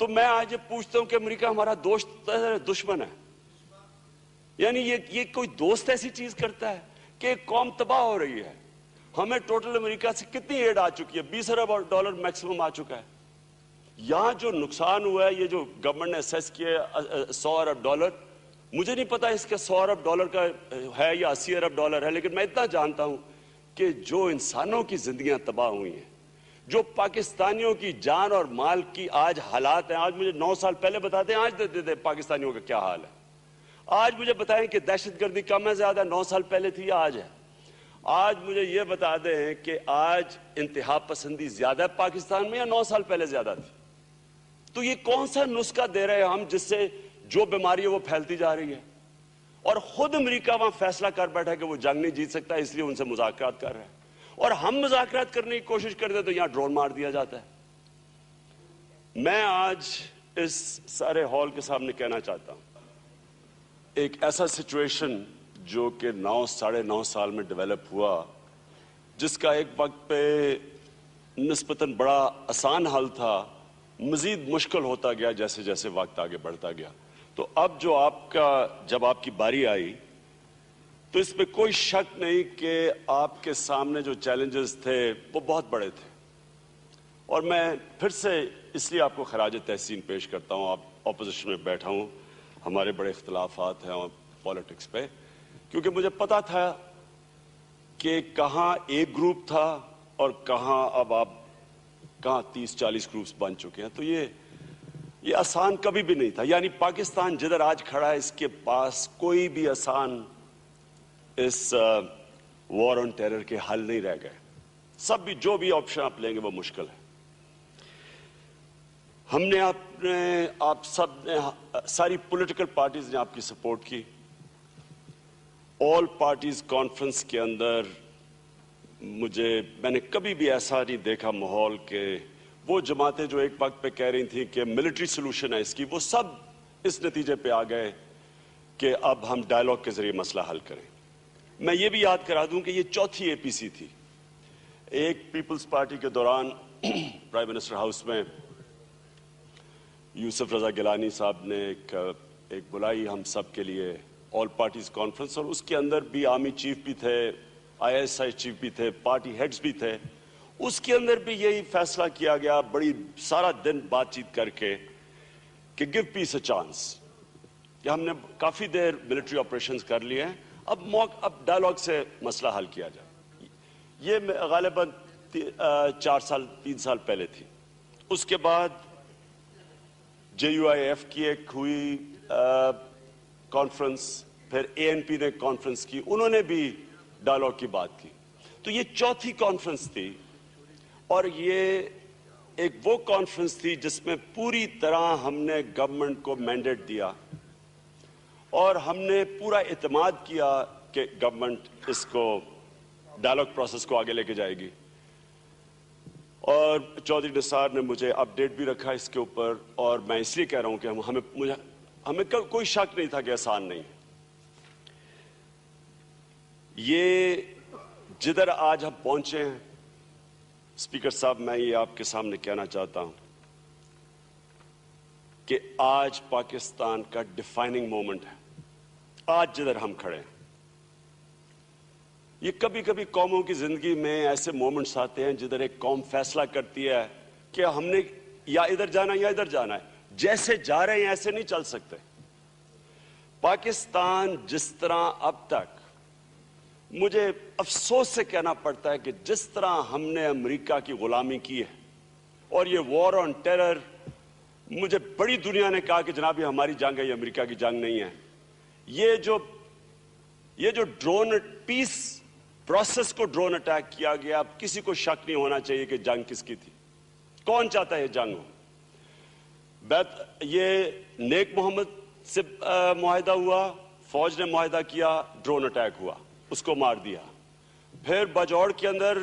تو میں آج یہ پوچھتا ہوں کہ امریکہ ہمارا دوست ہے دشمن ہے؟ یعنی یہ کوئی دوست ایسی چیز کرتا ہے کہ ایک قوم تباہ ہو رہی ہے. ہمیں ٹوٹل امریکہ سے کتنی ایڈ آ چکی ہے؟ $20 ارب میکسیمم آ چکا ہے. یہاں جو نقصان ہوا ہے, یہ جو گورنمنٹ نے اسیس کیا ہے $100 ارب, مجھے نہیں پتا اس کا $100 ارب کا ہے یا $80 ارب ہے, لیکن میں اتنا جانتا ہوں کہ جو انسانوں کی زندگیاں تباہ ہوئی ہیں, جو پاکستانیوں کی جان اور مال کی آج حالات ہیں. آج مجھے 9 سال پہلے بتاتے ہیں آج دے پاکستانیوں کا کیا حال ہے. آج مجھے بتائیں کہ دہشت گردی کم ہے زیادہ, 9 سال پہلے تھی یا آج ہے. آج مجھے یہ بتا دیں کہ آج انتہا پسندی زیادہ ہے پاکستان میں یا 9 سال پہلے زیادہ تھی. تو یہ کون سا نسخہ دے رہے ہیں ہم جس سے جو بیماری ہے وہ پھیلتی جا رہی ہے؟ اور خود امریکہ وہاں فیصلہ کر بیٹھا کہ وہ جنگ نہیں جیت سکتا, اس لیے ان سے مذاکرات کر رہے ہیں. اور ہم مذاکرات کرنے کی کوشش کرتے تو یہاں ڈرون مار دیا جاتا ہے. میں آج اس سارے ہال کے سامنے کہنا چاہتا ہوں, ایک ایسا سچویشن جو کہ 9 سال میں ڈیولپ ہوا, جس کا ایک وقت پہ نسبتاً بڑا آسان حل تھا, مزید مشکل ہوتا گیا جیسے جیسے وقت آگے بڑھتا گیا. تو اب جو جب آپ کی باری آئی تو اس میں کوئی شک نہیں کہ آپ کے سامنے جو چیلنجز تھے وہ بہت بڑے تھے. اور میں پھر سے اس لیے آپ کو خراج تحسین پیش کرتا ہوں. آپ اپوزیشن میں بیٹھا ہوں, ہمارے بڑے اختلافات ہیں پالیٹکس پہ, کیونکہ مجھے پتا تھا کہ کہاں ایک گروپ تھا اور کہاں اب آپ 30-40 گروپس بن چکے ہیں. تو یہ آسان کبھی بھی نہیں تھا. یعنی پاکستان جدھر آج کھڑا ہے اس کے پاس کوئی بھی آسان اس وار آن ٹیرر کے حل نہیں رہ گئے. سب بھی جو بھی آپشن آپ لیں گے وہ مشکل ہے. ہم نے آپ سب نے, ساری پولیٹیکل پارٹیز نے آپ کی سپورٹ کی. آل پارٹیز کانفرنس کے اندر میں نے کبھی بھی ایسا نہیں دیکھا ماحول کہ وہ جماعتیں جو ایک وقت پہ کہہ رہی تھیں کہ ملٹری سلوشن ہے اس کی, وہ سب اس نتیجے پہ آ گئے کہ اب ہم ڈائیلاگ کے ذریعے مسئلہ حل کریں. میں یہ بھی یاد کرا دوں کہ یہ چوتھی اے پی سی تھی. ایک پیپلز پارٹی کے دوران پرائم منسٹر ہاؤس میں یوسف رضا گیلانی صاحب نے ایک بلائی ہم سب کے لیے آل پارٹیز کانفرنس, اور اس کے اندر بھی آرمی چیف بھی تھے, ISI چیف بھی تھے, پارٹی ہیڈز بھی تھے. اس کے اندر بھی یہی فیصلہ کیا گیا بڑی سارا دن بات چیت کر کے کہ گیو پیس اے چانس, کہ ہم نے کافی دیر ملٹری آپریشنز کر لیے ہیں, اب ڈائیلاگ سے مسئلہ حل کیا جائے. یہ غالباً 3 سال پہلے تھی. اس کے بعد JUIF کی ایک ہوئی کانفرنس, پھر ANP نے کانفرنس کی, انہوں نے بھی ڈائیلاگ کی بات کی. تو یہ چوتھی کانفرنس تھی, اور یہ ایک وہ کانفرنس تھی جس میں پوری طرح ہم نے گورنمنٹ کو مینڈیٹ دیا اور ہم نے پورا اعتماد کیا کہ گورنمنٹ اس کو ڈائیلاگ پروسیس کو آگے لے کے جائے گی. اور چودھری نثار نے مجھے اپڈیٹ بھی رکھا اس کے اوپر, اور میں اس لیے کہہ رہا ہوں کہ ہمیں کوئی شک نہیں تھا کہ آسان نہیں. یہ جدھر آج ہم پہنچے ہیں, اسپیکر صاحب, میں یہ آپ کے سامنے کہنا چاہتا ہوں کہ آج پاکستان کا ڈیفائننگ مومنٹ ہے. آج جدھر ہم کھڑے ہیں, یہ کبھی کبھی قوموں کی زندگی میں ایسے مومنٹس آتے ہیں جدھر ایک قوم فیصلہ کرتی ہے کہ ہم نے یا ادھر جانا ہے یا ادھر جانا ہے. جیسے جا رہے ہیں ایسے نہیں چل سکتے. پاکستان جس طرح اب تک, مجھے افسوس سے کہنا پڑتا ہے کہ جس طرح ہم نے امریکہ کی غلامی کی ہے, اور یہ وار آن ٹیرر, مجھے بڑی دنیا نے کہا کہ جناب یہ ہماری جنگ ہے, یہ امریکہ کی جنگ نہیں ہے. یہ جو ڈرون پیس پروسیس کو ڈرون اٹیک کیا گیا, اب کسی کو شک نہیں ہونا چاہیے کہ جنگ کس کی تھی. کون چاہتا ہے یہ جنگ ہو؟ یہ نیک محمد سے معاہدہ ہوا, فوج نے معاہدہ کیا, ڈرون اٹیک ہوا, اس کو مار دیا. پھر باجوڑ کے اندر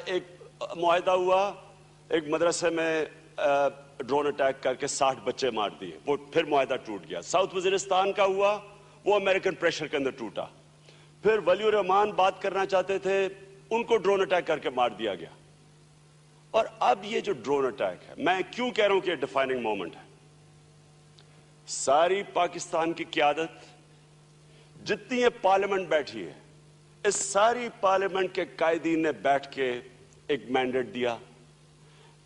ایک معاہدہ ہوا, ایک مدرسے میں ڈرون اٹیک کر کے 60 بچے مار دیے, وہ پھر معاہدہ ٹوٹ گیا. ساؤتھ وزیرستان کا ہوا, وہ امریکن پریشر کے اندر ٹوٹا. پھر ولی الرحمان بات کرنا چاہتے تھے, ان کو ڈرون اٹیک کر کے مار دیا گیا. اور اب یہ جو ڈرون اٹیک ہے, میں کیوں کہہ رہا ہوں کہ یہ ڈیفائننگ مومنٹ ہے, ساری پاکستان کی قیادت جتنی یہ پارلیمنٹ بیٹھی ہے، اس ساری پارلیمنٹ کے قائدین نے بیٹھ کے ایک مینڈیٹ دیا.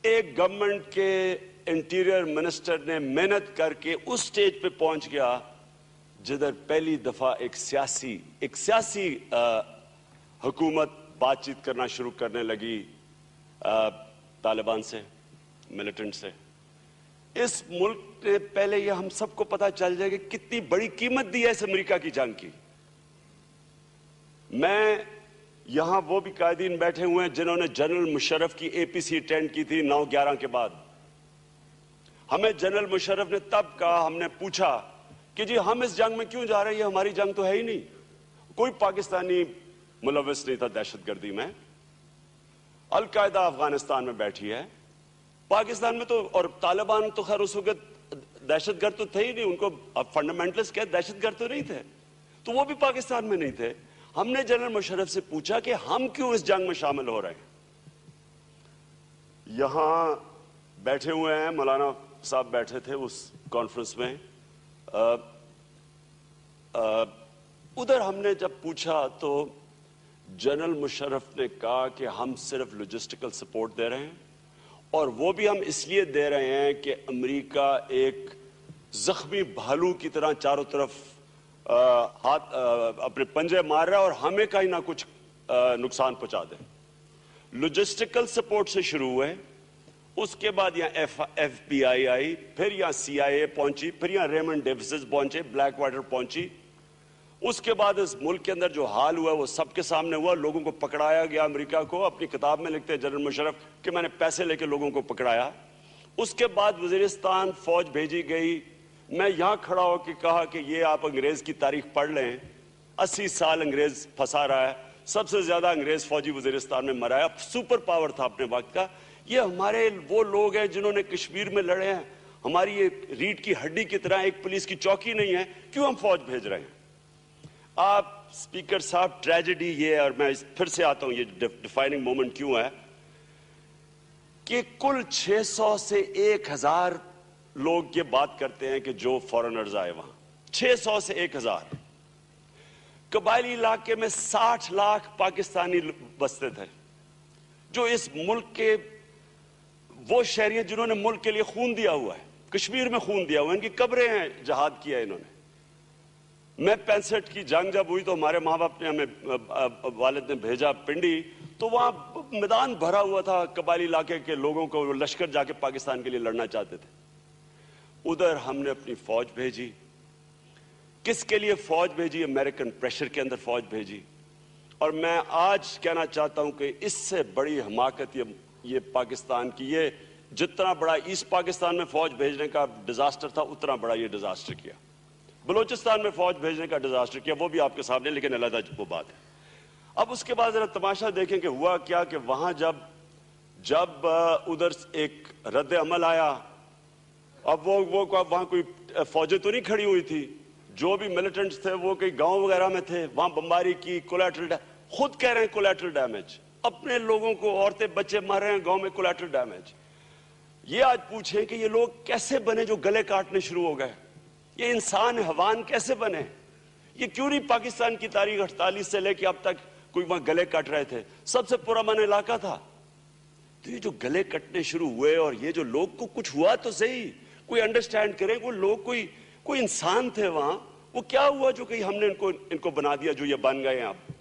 ایک گورنمنٹ کے انٹیریئر منسٹر نے محنت کر کے اس سٹیج پہ پہنچ گیا جدھر پہلی دفعہ ایک سیاسی حکومت بات چیت کرنا شروع کرنے لگی طالبان سے، ملیٹنٹ سے. اس ملک نے پہلے یہ ہم سب کو پتا چل جائے کہ کتنی بڑی قیمت دی ہے اس امریکہ کی جنگ کی. میں یہاں وہ بھی قائدین بیٹھے ہوئے ہیں جنہوں نے جنرل مشرف کی اے پی سی اٹینڈ کی تھی 9/11 کے بعد. ہمیں جنرل مشرف نے تب کہا، ہم نے پوچھا کہ جی ہم اس جنگ میں کیوں جا رہے ہیں، یہ ہماری جنگ تو ہے ہی نہیں. کوئی پاکستانی ملوث نہیں تھا دہشت گردی میں. القاعدہ افغانستان میں بیٹھی ہے، پاکستان میں تو، اور طالبان تو خیر اس وقت دہشت گرد تو تھے ہی نہیں، ان کو فنڈامنٹلسٹ کہتے دہشت گرد تو نہیں تھے، تو وہ بھی پاکستان میں نہیں تھے. ہم نے جنرل مشرف سے پوچھا کہ ہم کیوں اس جنگ میں شامل ہو رہے ہیں. یہاں بیٹھے ہوئے ہیں، مولانا صاحب بیٹھے تھے اس کانفرنس میں. ادھر ہم نے جب پوچھا تو جنرل مشرف نے کہا کہ ہم صرف لاجسٹیکل سپورٹ دے رہے ہیں، اور وہ بھی ہم اس لیے دے رہے ہیں کہ امریکہ ایک زخمی بھالو کی طرح چاروں طرف ہاتھ اپنے پنجے مار رہا ہے اور ہمیں کہیں نہ کچھ نقصان پہنچا دے. لاجسٹیکل سپورٹ سے شروع ہوئے، اس کے بعد یہاں ایف بی آئی آئی، پھر یہاں سی آئی اے پہنچی، پھر یہاں ریمنڈ ڈیوسز پہنچے، بلیک واٹر پہنچی. اس کے بعد اس ملک کے اندر جو حال ہوا وہ سب کے سامنے ہوا. لوگوں کو پکڑایا گیا امریکہ کو. اپنی کتاب میں لکھتے ہیں جنرل مشرف کہ میں نے پیسے لے کے لوگوں کو پکڑایا. اس کے بعد وزیرستان فوج بھیجی گئی. میں یہاں کھڑا ہو کے کہا کہ یہ آپ انگریز کی تاریخ پڑھ لیں، 80 سال انگریز پھنسا رہا ہے، سب سے زیادہ انگریز فوجی وزیرستان میں مرا ہے، سپر پاور تھا اپنے وقت کا. یہ ہمارے وہ لوگ ہیں جنہوں نے کشمیر میں لڑے ہیں. ہماری یہ ریڑھ کی ہڈی کی طرح ایک پولیس کی چوکی نہیں ہے، کیوں ہم فوج بھیج رہے ہیں؟ آپ اسپیکر صاحب، ٹریجڈی یہ ہے، اور میں پھر سے آتا ہوں یہ ڈیفائننگ مومنٹ کیوں ہے، کہ کل 600 سے 1000 لوگ یہ بات کرتے ہیں کہ جو فورنرز آئے وہاں، 600 سے 1000. قبائلی علاقے میں 60 لاکھ پاکستانی بستے تھے، جو اس ملک کے وہ شہری ہیں جنہوں نے ملک کے لیے خون دیا ہوا ہے، کشمیر میں خون دیا ہوا ہے، ان کی قبریں ہیں، جہاد کیا ہے انہوں نے. میں 65 کی جنگ جب ہوئی تو ہمارے ماں باپ نے ہمیں، والد نے بھیجا پنڈی، تو وہاں میدان بھرا ہوا تھا قبائلی علاقے کے لوگوں کو، لشکر جا کے پاکستان کے لیے لڑنا چاہتے تھے. ادھر ہم نے اپنی فوج بھیجی. کس کے لیے فوج بھیجی؟ امریکن پریشر کے اندر فوج بھیجی. اور میں آج کہنا چاہتا ہوں کہ اس سے بڑی حماقت یہ پاکستان کی، یہ جتنا بڑا ایسٹ پاکستان میں فوج بھیجنے کا ڈیزاسٹر تھا، اتنا بڑا یہ ڈیزاسٹر کیا. بلوچستان میں فوج بھیجنے کا ڈیزاسٹر کیا، وہ بھی آپ کے سامنے، لیکن علیحدہ وہ بات ہے. اب اس کے بعد ذرا تماشا دیکھیں کہ ہوا کیا، کہ وہاں جب ادھر ایک رد عمل آیا. اب وہ وہاں کوئی فوجیں تو نہیں کھڑی ہوئی تھی، جو بھی ملیٹنٹس تھے وہ کئی گاؤں وغیرہ میں تھے، وہاں بمباری کی. خود کہہ رہے ہیں کولیٹرل ڈیمیج، اپنے لوگوں کو، عورتیں بچے مر رہے ہیں گاؤں میں، کولیٹرل ڈیمیج. یہ آج پوچھیں کہ یہ لوگ کیسے بنے جو گلے کاٹنے شروع ہو گئے؟ یہ انسان حیوان کیسے بنے؟ یہ کیوں نہیں پاکستان کی تاریخ 48 سے لے کے اب تک کوئی وہاں گلے کٹ رہے تھے؟ سب سے پرامن علاقہ تھا. تو یہ جو گلے کٹنے شروع ہوئے، اور یہ جو لوگ کو کچھ ہوا تو صحیح، کوئی انڈرسٹینڈ کرے، کوئی لوگ، کوئی انسان تھے وہاں، وہ کیا ہوا جو کہ ہم نے ان کو بنا دیا جو یہ بن گئے ہیں اب؟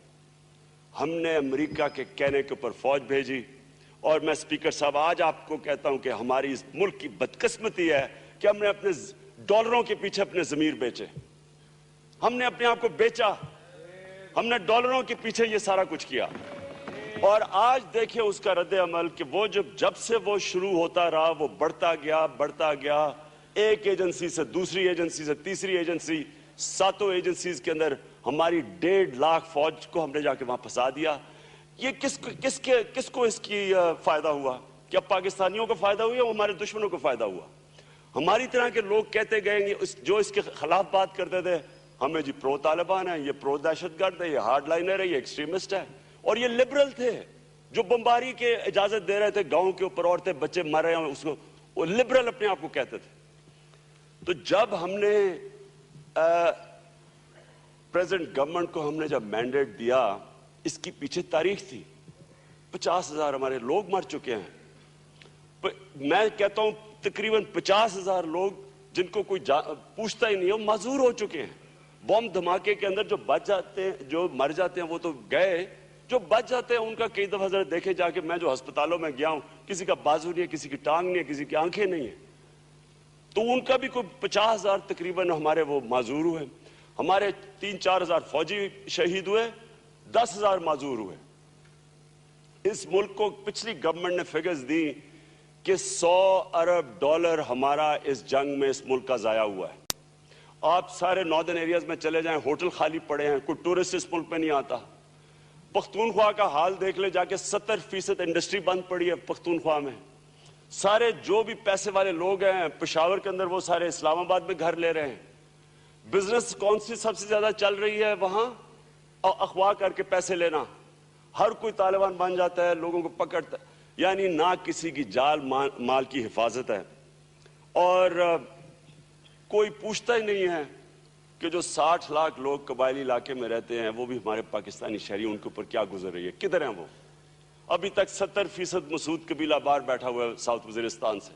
ہم نے امریکہ کے کہنے کے اوپر فوج بھیجی. اور میں اسپیکر صاحب آج آپ کو کہتا ہوں کہ ہماری اس ملک کی بدقسمتی ہے کہ ہم نے اپنے ڈالروں کے پیچھے اپنے ضمیر بیچے، ہم نے اپنے آپ کو بیچا، ہم نے ڈالروں کے پیچھے یہ سارا کچھ کیا. اور آج دیکھیں اس کا رد عمل، کہ وہ جب سے وہ شروع ہوتا رہا وہ بڑھتا گیا. ایک ایجنسی سے دوسری ایجنسی سے تیسری ایجنسی، 7 ایجنسیز کے اندر ہماری 1.5 لاکھ فوج کو ہم نے جا کے وہاں پھنسا دیا. یہ کس کو اس کی فائدہ ہوا؟ کیا پاکستانیوں کو فائدہ ہوا یا ہمارے دشمنوں کو فائدہ ہوا؟ ہماری طرح کے لوگ کہتے گئے، جو اس کے خلاف بات کرتے تھے، ہمیں جی پرو طالبان ہے، یہ پرو دہشت گرد ہے، یہ ہارڈ لائنر ہے، یہ ایکسٹریمسٹ ہے. اور یہ لبرل تھے جو بمباری کے اجازت دے رہے تھے، گاؤں کے اوپر عورتیں بچے مر رہے ہیں، اس کو وہ لبرل اپنے آپ کو کہتے تھے. تو جب ہم نے پریزیڈنٹ گورنمنٹ کو ہم نے جب مینڈیٹ دیا، اس کی پیچھے تاریخ تھی. 50,000 ہمارے لوگ مر چکے ہیں. میں کہتا ہوں تقریباً 50,000 لوگ جن کو کوئی پوچھتا ہی نہیں ہے، معذور ہو چکے ہیں. بم دھماکے کے اندر جو بچ جاتے ہیں، جو مر جاتے ہیں وہ تو گئے، جو بچ جاتے ہیں ان کا کئی دفعہ ذرا دیکھے جا کے. میں جو ہسپتالوں میں گیا ہوں، کسی کا بازو نہیں ہے، کسی کی ٹانگ نہیں ہے، کسی کی آنکھیں نہیں ہیں. تو ان کا بھی کوئی 50,000 تقریباً ہمارے وہ معذور ہوئے. ہمارے 3-4 ہزار فوجی شہید ہوئے، 10,000 معذور ہوئے. اس ملک کو پچھلی گورنمنٹ نے فگرز دی کہ $100 ارب ہمارا اس جنگ میں اس ملک کا ضائع ہوا ہے. آپ سارے ناردرن ایریاز میں چلے جائیں، ہوٹل خالی پڑے ہیں، کوئی ٹورسٹ اس ملک میں نہیں آتا. پختونخوا کا حال دیکھ لے جا کے، 70% انڈسٹری بند پڑی ہے پختونخوا میں. سارے جو بھی پیسے والے لوگ ہیں پشاور کے اندر، وہ سارے اسلام آباد میں گھر لے رہے ہیں. بزنس کون سی سب سے زیادہ چل رہی ہے وہاں؟ اغوا کر کے پیسے لینا. ہر کوئی طالبان بن جاتا ہے، لوگوں کو پکڑتا ہے. یعنی نہ کسی کی جال مال کی حفاظت ہے، اور کوئی پوچھتا ہی نہیں ہے کہ جو 60 لاکھ لوگ قبائلی علاقے میں رہتے ہیں، وہ بھی ہمارے پاکستانی شہری، ان کے اوپر کیا گزر رہی ہے، کدھر ہیں وہ؟ ابھی تک 70% مسعود قبیلہ باہر بیٹھا ہوا ہے ساؤتھ وزیرستان سے.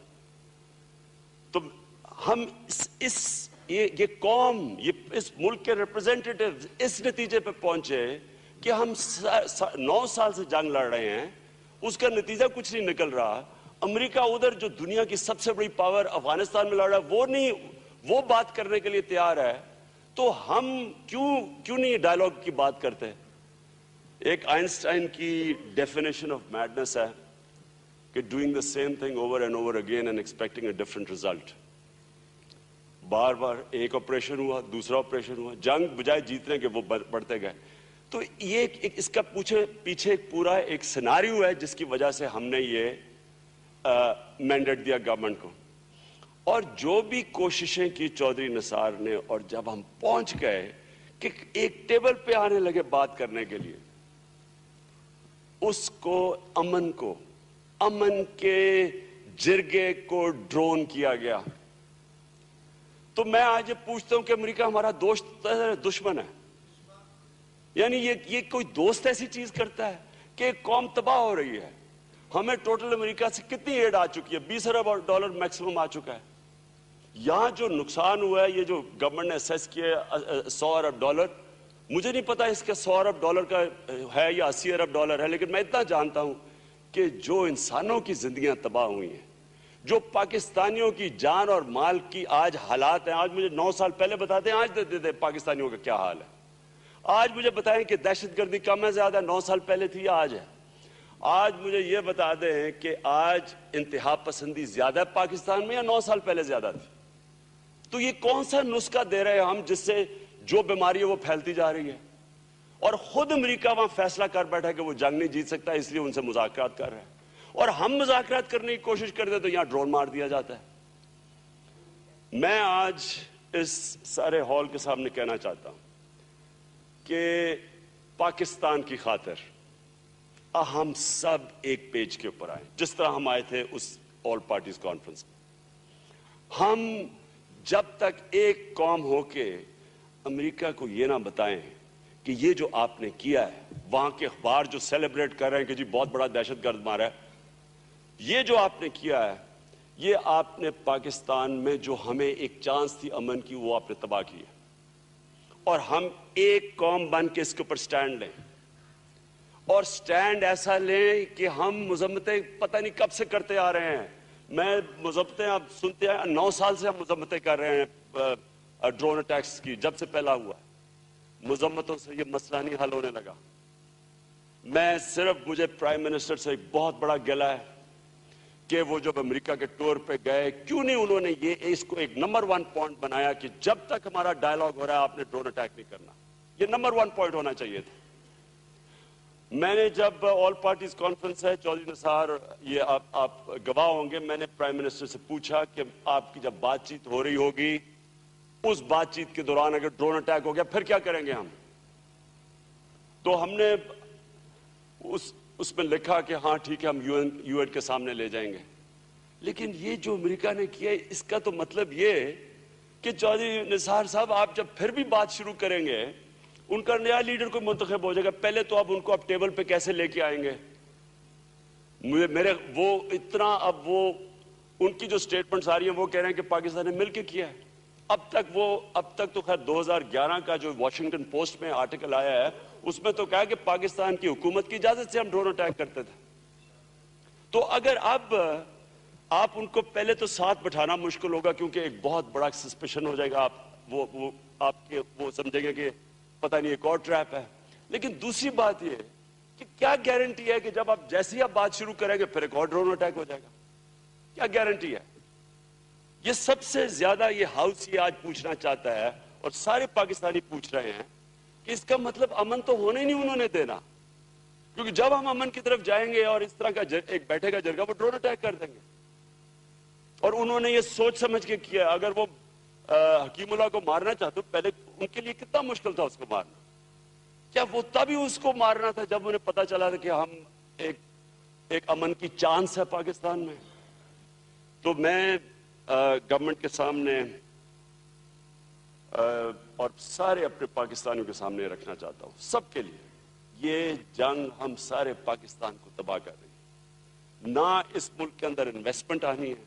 تو ہم یہ قوم، اس ملک کے ریپرزینٹیٹیو اس نتیجے پہ پہنچے کہ ہم 9 سال سے جنگ لڑ رہے ہیں، اس کا نتیجہ کچھ نہیں نکل رہا. امریکہ ادھر جو دنیا کی سب سے بڑی پاور افغانستان میں لڑ رہا ہے، وہ بات کرنے کے لیے تیار ہے. تو ہم کیوں نہیں ڈائیلاگ کی بات کرتے؟ ایک آئنسٹائن کی ڈیفینیشن آف میڈنس ہے کہ doing the same thing over and over again and expecting a different result. بار بار ایک آپریشن ہوا، دوسرا آپریشن ہوا، جنگ بجائے جیتنے کے وہ بڑھتے گئے. تو یہ اس کا پیچھے ایک پورا ایک سیناریو ہے جس کی وجہ سے ہم نے یہ مینڈیٹ دیا گورنمنٹ کو. اور جو بھی کوششیں کی چودھری نثار نے، اور جب ہم پہنچ گئے کہ ایک ٹیبل پہ آنے لگے بات کرنے کے لیے، اس کو امن کے جرگے کو ڈرون کیا گیا. تو میں آج یہ پوچھتا ہوں کہ امریکہ ہمارا دوست ہے دشمن ہے؟ یعنی یہ کوئی دوست ایسی چیز کرتا ہے کہ ایک قوم تباہ ہو رہی ہے. ہمیں ٹوٹل امریکہ سے کتنی ایڈ آ چکی ہے؟ $20 ارب میکسیمم آ چکا ہے. یہاں جو نقصان ہوا ہے، یہ جو گورنمنٹ نے اسیس کیا ہے $100 ارب، مجھے نہیں پتا اس کا $100 ارب کا ہے یا $80 ارب ہے، لیکن میں اتنا جانتا ہوں کہ جو انسانوں کی زندگیاں تباہ ہوئی ہیں، جو پاکستانیوں کی جان اور مال کی آج حالات ہیں. آج مجھے 9 سال پہلے بتاتے ہیں، آج دے پاکستانیوں کا کیا حال ہے. آج مجھے بتائیں کہ دہشت گردی کم ہے زیادہ، 9 سال پہلے تھی یا آج ہے. آج مجھے یہ بتا دیں کہ آج انتہا پسندی زیادہ ہے پاکستان میں یا 9 سال پہلے زیادہ تھی. تو یہ کون سا نسخہ دے رہے ہیں ہم جس سے جو بیماری ہے وہ پھیلتی جا رہی ہے؟ اور خود امریکہ وہاں فیصلہ کر بیٹھا کہ وہ جنگ نہیں جیت سکتا، اس لیے ان سے مذاکرات کر رہے ہیں. اور ہم مذاکرات کرنے کی کوشش کرتے تو یہاں ڈرون مار دیا جاتا ہے. میں آج اس سارے ہال کے سامنے کہنا چاہتا ہوں کہ پاکستان کی خاطر ہم سب ایک پیج کے اوپر آئیں، جس طرح ہم آئے تھے اس آل پارٹیز کانفرنس میں. ہم جب تک ایک قوم ہو کے امریکہ کو یہ نہ بتائیں کہ یہ جو آپ نے کیا ہے، وہاں کے اخبار جو سیلیبریٹ کر رہے ہیں کہ جی بہت بڑا دہشت گرد مارا ہے، یہ جو آپ نے کیا ہے، یہ آپ نے پاکستان میں جو ہمیں ایک چانس تھی امن کی، وہ آپ نے تباہ کی ہے. اور ہم ایک قوم بن کے اس کے اوپر سٹینڈ لیں، اور سٹینڈ ایسا لیں کہ ہم مذمتیں پتہ نہیں کب سے کرتے آ رہے ہیں. میں مذمتیں آپ سنتے ہیں، 9 سال سے ہم مذمتیں کر رہے ہیں ڈرون اٹیکس کی، جب سے پہلا ہوا. مذمتوں سے یہ مسئلہ نہیں حل ہونے لگا. میں صرف، مجھے پرائم منسٹر سے ایک بہت بڑا گلہ ہے کہ وہ جب امریکہ کے ٹور پہ گئے، کیوں نہیں انہوں نے اس کو ایک نمبر 1 پوائنٹ بنایا کہ جب تک ہمارا ڈائیلاگ ہو رہا ہے آپ نے ڈرون اٹیک نہیں کرنا. یہ نمبر 1 پوائنٹ ہونا چاہیے تھا. میں نے جب آل پارٹیز کانفرنس ہے، چودھری نثار یہ آپ گواہ ہوں گے، میں نے پرائم منسٹر سے پوچھا کہ آپ کی جب بات چیت ہو رہی ہوگی، اس بات چیت کے دوران اگر ڈرون اٹیک ہو گیا پھر کیا کریں گے ہم؟ تو ہم نے اس میں لکھا کہ ہاں ٹھیک ہے، ہم یو این کے سامنے لے جائیں گے. لیکن یہ جو امریکہ نے کیا، اس کا تو مطلب یہ کہ چودھری نثار صاحب آپ جب پھر بھی بات شروع کریں گے ان کا نیا لیڈر کوئی منتخب ہو جائے گا، پہلے تو اب ان کو اب ٹیبل پہ کیسے لے کے آئیں گے؟ میرے وہ اتنا اب وہ ان کی جو سٹیٹمنٹس آ رہی ہیں وہ کہہ رہے ہیں کہ پاکستان نے مل کے کیا ہے۔ اب تک تو خیر 2011 کا جو واشنگٹن پوسٹ میں آرٹیکل آیا ہے اس میں تو کہا کہ پاکستان کی حکومت کی اجازت سے ہم ڈرون اٹیک کرتے تھے۔ تو اگر اب آپ ان کو پہلے تو ساتھ بٹھانا مشکل ہوگا کیونکہ ایک بہت بڑا سسپیشن ہو جائے گا، وہ سمجھیں گے کہ پتہ نہیں ایک اور ٹریپ ہے۔ لیکن دوسری بات یہ کہ کیا گارنٹی ہے کہ جب آپ جیسی آپ بات شروع کریں گے پھر ایک اور ڈرون اٹیک ہو جائے گا؟ کیا گارنٹی ہے؟ یہ سب سے زیادہ یہ ہاؤس یہ آج پوچھنا چاہتا ہے اور سارے پاکستانی پوچھ رہے ہیں کہ اس کا مطلب امن تو ہونے نہیں انہوں نے دینا، کیونکہ جب ہم امن کی طرف جائیں گے اور اس طرح کا ایک بیٹھے گا جرگہ وہ ڈرون اٹیک کر دیں گے۔ اور انہوں نے یہ سوچ سمجھ کے کیا، اگر وہ حکیم اللہ کو مارنا چاہتے پہلے ان کے لیے کتنا مشکل تھا اس کو مارنا، کیا وہ تبھی اس کو مارنا تھا جب انہیں پتا چلا تھا کہ ہم ایک امن کی چانس ہے پاکستان میں؟ تو میں گورنمنٹ کے سامنے اور سارے اپنے پاکستانیوں کے سامنے رکھنا چاہتا ہوں، سب کے لیے یہ جنگ ہم سارے پاکستان کو تباہ کر رہی ہے۔ نہ اس ملک کے اندر انویسٹمنٹ آنی ہے،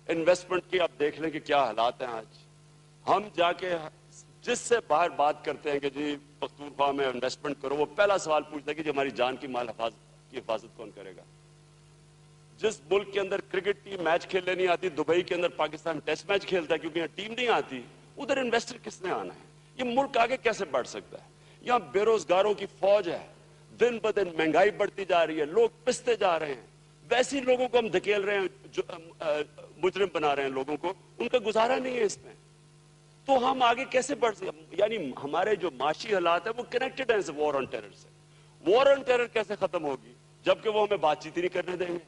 انویسٹمنٹ کی آپ دیکھ لیں کہ کیا حالات ہیں آج۔ ہم جا کے جس سے باہر بات کرتے ہیں کہ جی پختونخوا میں انویسٹمنٹ کرو، وہ پہلا سوال پوچھتا ہے کہ جی ہماری جان کی مال کی حفاظت کون کرے گا؟ جس ملک کے اندر کرکٹ ٹیم میچ کھیلنے نہیں آتی، دبئی کے اندر پاکستان ٹیسٹ میچ کھیلتا ہے کیونکہ یہاں ٹیم نہیں آتی، ادھر انویسٹر کس نے آنا ہے؟ یہ ملک آگے کیسے بڑھ سکتا ہے؟ یہاں بے روزگاروں کی فوج ہے، دن بدن مہنگائی بڑھتی جا رہی ہے، لوگ پستے جا رہے ہیں، ویسے لوگوں کو ہم دھکیل رہے ہیں، جو مجرم بنا رہے ہیں لوگوں کو، ان کا گزارا نہیں ہے اس میں۔ تو ہم آگے کیسے بڑھ سکتے؟ یعنی ہمارے جو معاشی حالات ہیں وہ کنیکٹڈ ہیں وار آن ٹیرر سے۔ وار آن ٹیرر کیسے ختم ہوگی جبکہ وہ ہمیں بات چیت ہی نہیں کرنے دیں گے؟